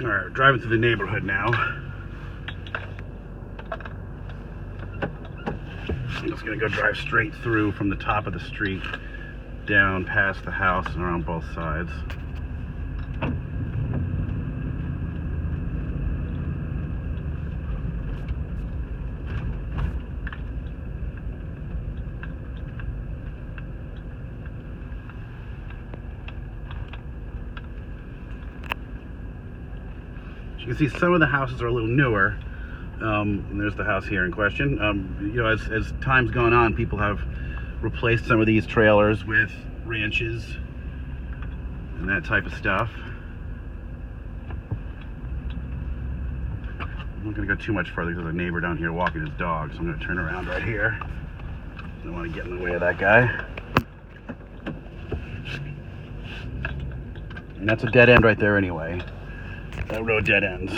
Alright, driving through the neighborhood now. I'm just gonna go drive straight through from the top of the street down past the house and around both sides. As you can see, some of the houses are a little newer. And there's the house here in question. You know, as time's gone on, people have replaced some of these trailers with ranches and that type of stuff. I'm not going to go too much further because there's a neighbor down here walking his dog, so I'm going to turn around right here. I don't want to get in the way of that guy. And that's a dead end right there anyway. That road dead ends.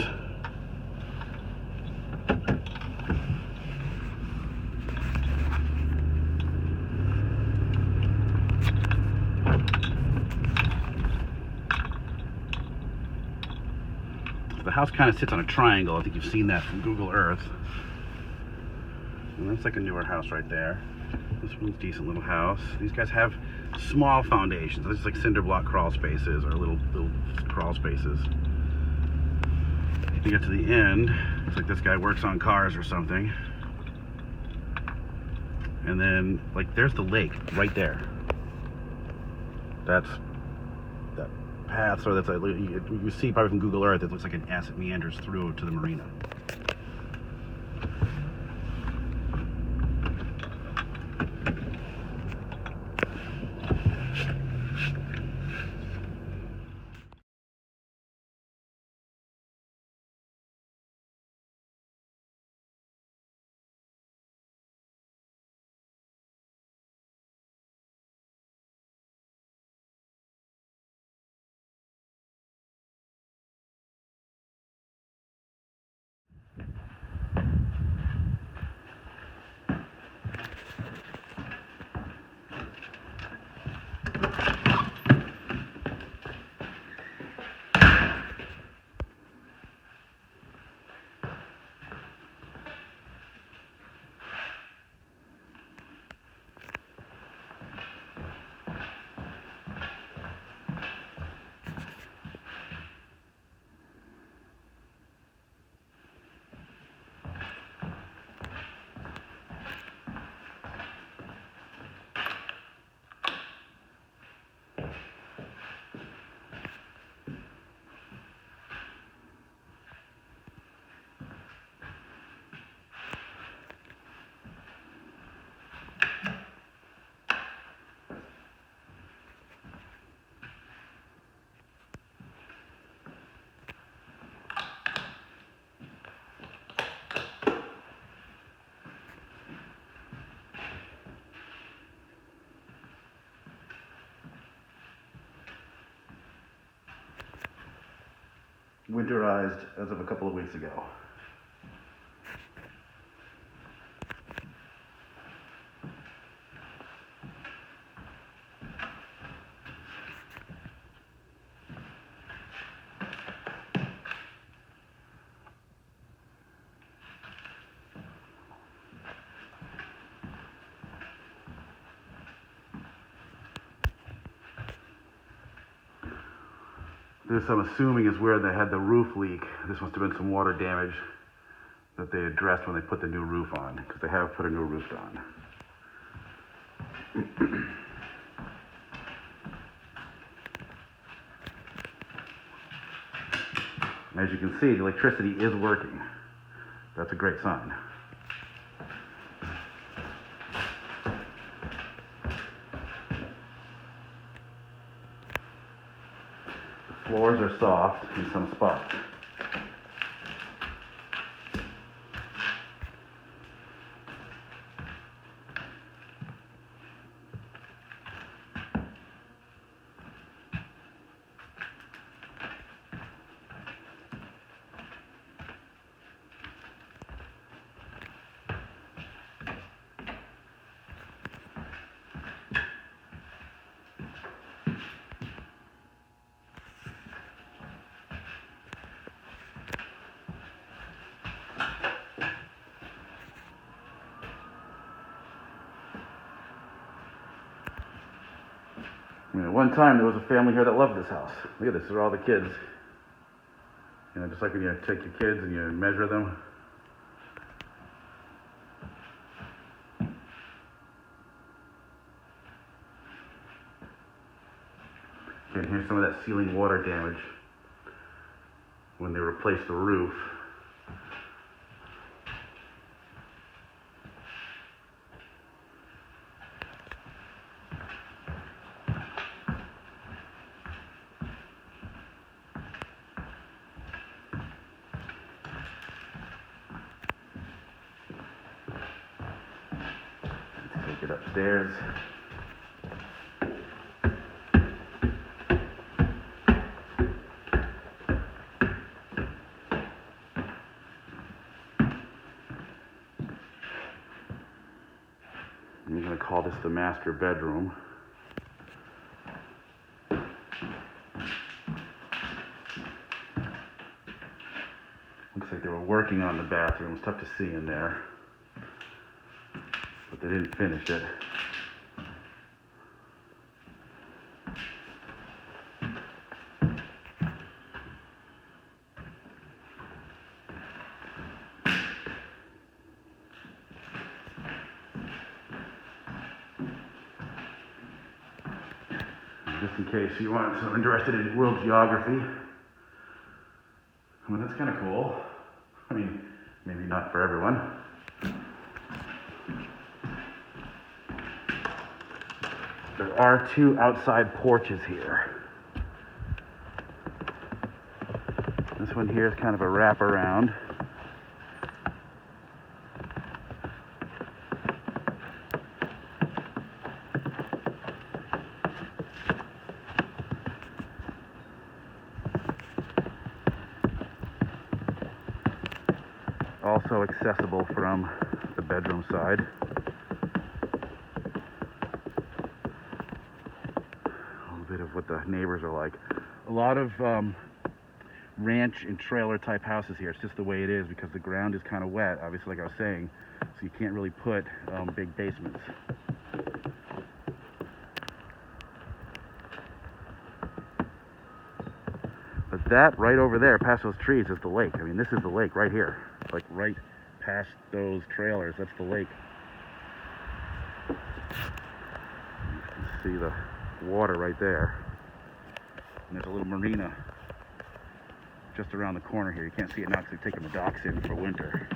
The house kind of sits on a triangle. I think you've seen that from Google Earth. And that's like a newer house right there. This one's a decent little house. These guys have small foundations. This is like cinder block crawl spaces, or little crawl spaces. You get to the end, it's like this guy works on cars or something. And then, like, there's the lake right there. That's that path, so that's you see probably from Google Earth. It looks like an S. It meanders through to the marina. Winterized as of a couple of weeks ago. This, I'm assuming, is where they had the roof leak. This must have been some water damage that they addressed when they put the new roof on, because they have put a new roof on. As you can see, the electricity is working. That's a great sign. Floors are soft in some spots. one time there was a family here that loved this house. Look at this, these are all the kids. You know, just like when you take your kids and you measure them. You can hear some of that ceiling water damage when they replaced the roof. Let's take it upstairs. I'm going to call this the master bedroom. Looks like they were working on the bathroom. It's tough to see in there, but they didn't finish it. Just in case you want, so interested in world geography. Well, that's kind of cool. I mean, maybe not for everyone. There are 2 outside porches here. This one here is kind of a wraparound. Also accessible from the bedroom side. A little bit of what the neighbors are like. A lot of ranch and trailer type houses here. It's just the way it is because the ground is kind of wet, obviously, like I was saying, so you can't really put big basements. But that right over there, past those trees, is the lake. I mean, this is the lake right here. Like right past those trailers, that's the lake. You can see the water right there. And there's a little marina just around the corner here. You can't see it now because they've taken the docks in for winter.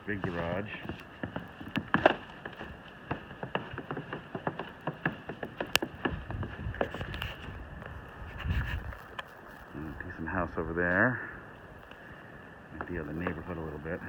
Big garage. Decent house over there. Idea of the neighborhood a little bit.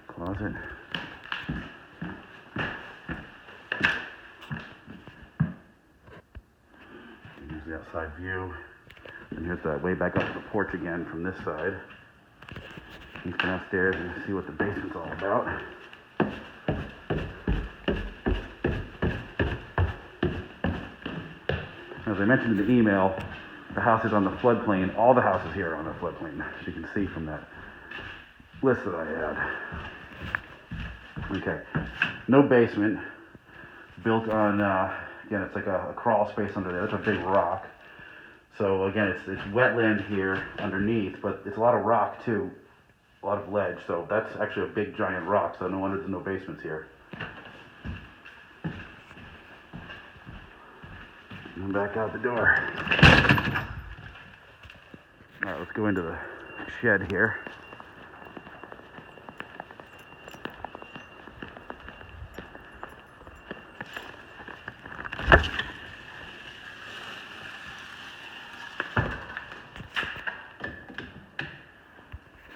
Closet. Here's the outside view. And here's the way back up to the porch again from this side. You can come upstairs and see what the basement's all about. As I mentioned in the email, the house is on the floodplain. All the houses here are on the floodplain, as you can see from that list that I had. Okay, no basement, built on, again, it's like a crawl space under there. That's a big rock. So again, it's wetland here underneath, but it's a lot of rock too, a lot of ledge. So that's actually a big giant rock, so no wonder there's no basements here. And back out the door. All right, let's go into the shed here.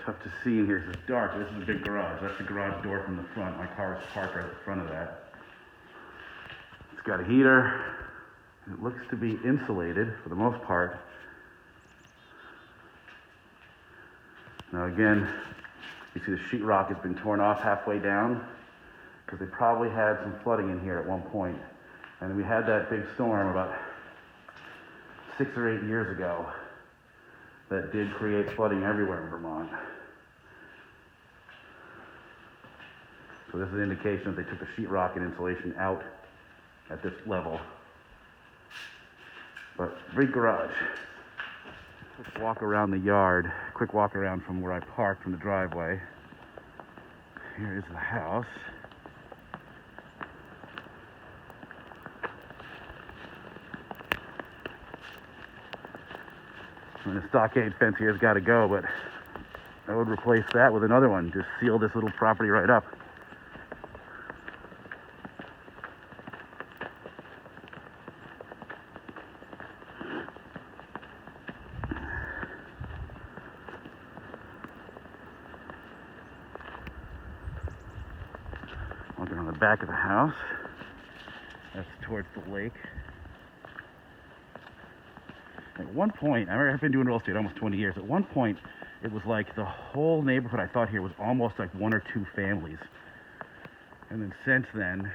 tough to see in here. It's dark. This is a big garage. That's the garage door from the front. My car is parked right in front of that. It's got a heater. It looks to be insulated for the most part. Now again, you see the sheetrock has been torn off halfway down because they probably had some flooding in here at one point. And we had that big storm about 6 or 8 years ago that did create flooding everywhere in Vermont. So this is an indication that they took the sheetrock and insulation out at this level. But big garage. Quick walk around the yard. Quick walk around from where I parked from the driveway. Here is the house. And the stockade fence here has got to go, but I would replace that with another one. Just seal this little property right up. Walking on the back of the house. That's towards the lake. At one point, I've been doing real estate almost 20 years. At one point, it was like the whole neighborhood I thought here was almost like 1 or 2 families. And then since then,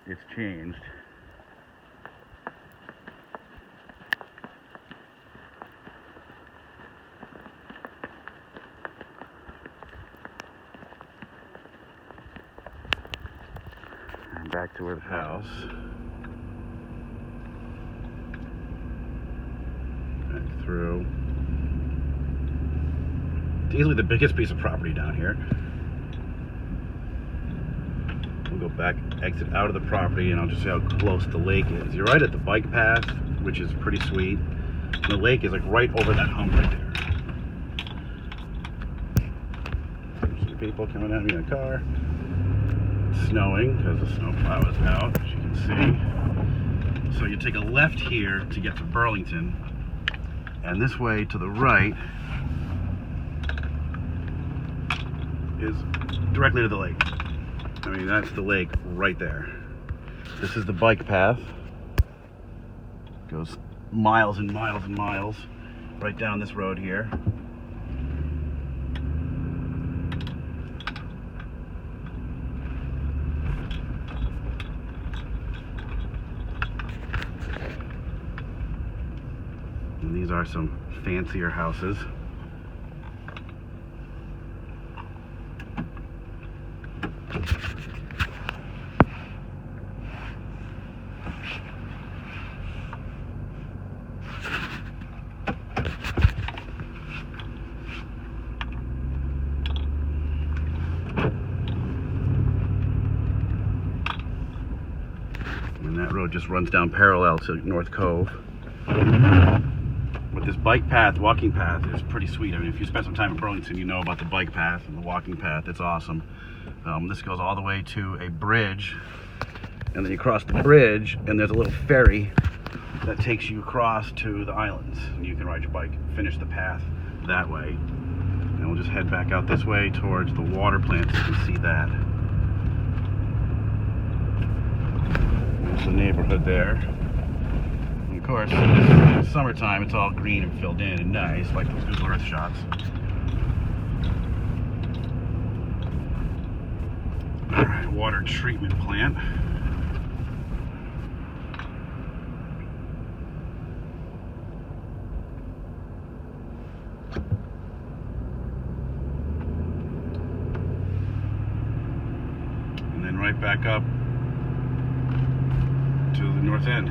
it's changed. And back to where the house. Through. It's easily the biggest piece of property down here. We'll go back, exit out of the property, and I'll just see how close the lake is. You're right at the bike path, which is pretty sweet. And the lake is like right over that hump right there. Some people coming at me in a car. It's snowing because the snowplow is out, as you can see. So you take a left here to get to Burlington. And this way to the right is directly to the lake. I mean, that's the lake right there. This is the bike path. Goes miles and miles and miles right down this road here. And these are some fancier houses. And that road just runs down parallel to North Cove. But this bike path, walking path, is pretty sweet. I mean, if you spend some time in Burlington, you know about the bike path and the walking path. It's awesome. This goes all the way to a bridge, and then you cross the bridge, and there's a little ferry that takes you across to the islands. And you can ride your bike, finish the path that way. And we'll just head back out this way towards the water plant so you can see that. There's the neighborhood there. Of course, in the summertime, it's all green and filled in and nice, like those Google Earth shots. All right, water treatment plant. And then right back up to the north end.